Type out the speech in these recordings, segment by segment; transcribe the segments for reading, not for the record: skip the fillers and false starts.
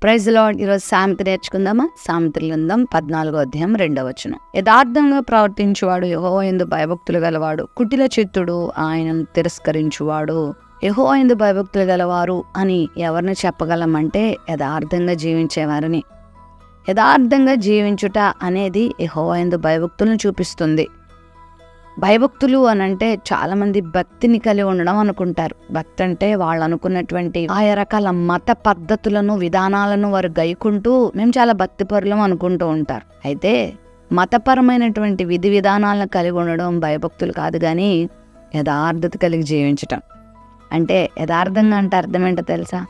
Praise lord. ఈరోజు సామెత నేర్చుకుందామా? సామెతల గ్రంథం 14వ అధ్యాయం 2వ వచనం. యథార్థంగా ప్రవర్తించువాడు యెహోవా యందు భయభక్తులు గలవాడు, కుటిల చిత్తుడు ఆయనను తిరస్కరించువాడు. యెహోవా యందు భయభక్తులు గలవారు అని ఎవరిని చెప్పగలమంటే యథార్థంగా జీవించేవారని. యథార్థంగా జీవించుట అనేది యెహోవా యందు భయభక్తులను చూపిస్తుంది. భయభక్తులు అనంటే చాలామంది భక్తిని కలిగి ఉండడం అనుకుంటారు. భక్తి అంటే వాళ్ళు అనుకున్నటువంటి ఆయా రకాల మత పద్ధతులను, విధానాలను వారు గైకుంటూ మేము చాలా భక్తిపరులం అనుకుంటూ ఉంటారు. అయితే మతపరమైనటువంటి విధి విధానాలను కలిగి ఉండడం భయభక్తులు కాదు, కానీ యథార్థత కలిగి జీవించటం. అంటే యథార్థంగా అంటే అర్థం ఏంటో తెలుసా?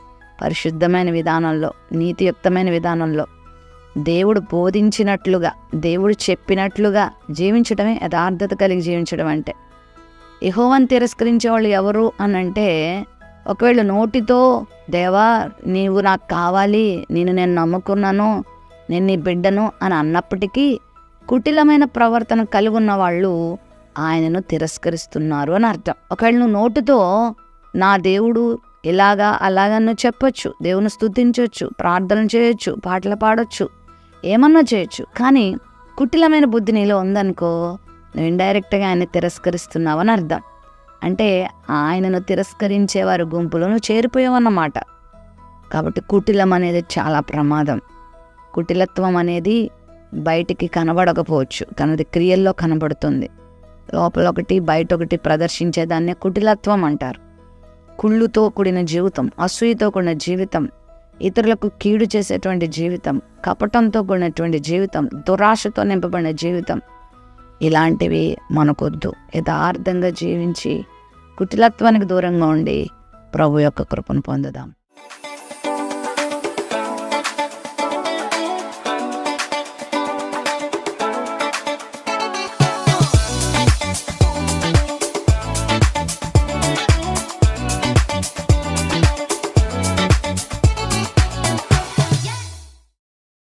పరిశుద్ధమైన విధానంలో, నీతియుక్తమైన విధానంలో, దేవుడు బోధించినట్లుగా, దేవుడు చెప్పినట్లుగా జీవించడమే యథార్థత కలిగి జీవించడం అంటే. యెహోవాను తిరస్కరించే వాళ్ళు ఎవరు అనంటే, ఒకవేళ నోటితో దేవా నీవు నాకు కావాలి, నేను నమ్ముకున్నాను, నేను నీ బిడ్డను అని అన్నప్పటికీ కుటిలమైన ప్రవర్తన కలిగి ఉన్న వాళ్ళు ఆయనను తిరస్కరిస్తున్నారు అని అర్థం. ఒకవేళ నువ్వు నోటితో నా దేవుడు ఇలాగా అలాగా నువ్వు చెప్పొచ్చు, దేవుని స్తుతించవచ్చు, ప్రార్థన చేయొచ్చు, పాటలు పాడొచ్చు, ఏమన్నా చేయొచ్చు, కానీ కుటిలమైన బుద్ధి నీలో ఉందనుకో, నువ్వు ఇండైరెక్ట్గా ఆయన తిరస్కరిస్తున్నావు అని అర్థం. అంటే ఆయనను తిరస్కరించేవారు గుంపులో నువ్వు చేరిపోయావన్నమాట. కాబట్టి కుటిలం అనేది చాలా ప్రమాదం. కుటిలత్వం అనేది బయటికి కనబడకపోవచ్చు, కానీ అది క్రియల్లో కనబడుతుంది. లోపల ఒకటి బయట ఒకటి ప్రదర్శించేదాన్నే కుటిలత్వం అంటారు. కుళ్ళుతో కూడిన జీవితం, అసూయతో కూడిన జీవితం, ఇతరులకు కీడు చేసేటువంటి జీవితం, కపటంతో కూడినటువంటి జీవితం, దురాశతో నింపబడిన జీవితం, ఇలాంటివి మనకొద్దు. యథార్థంగా జీవించి కుటిలత్వానికి దూరంగా ఉండి ప్రభు యొక్క కృపను పొందుదాం.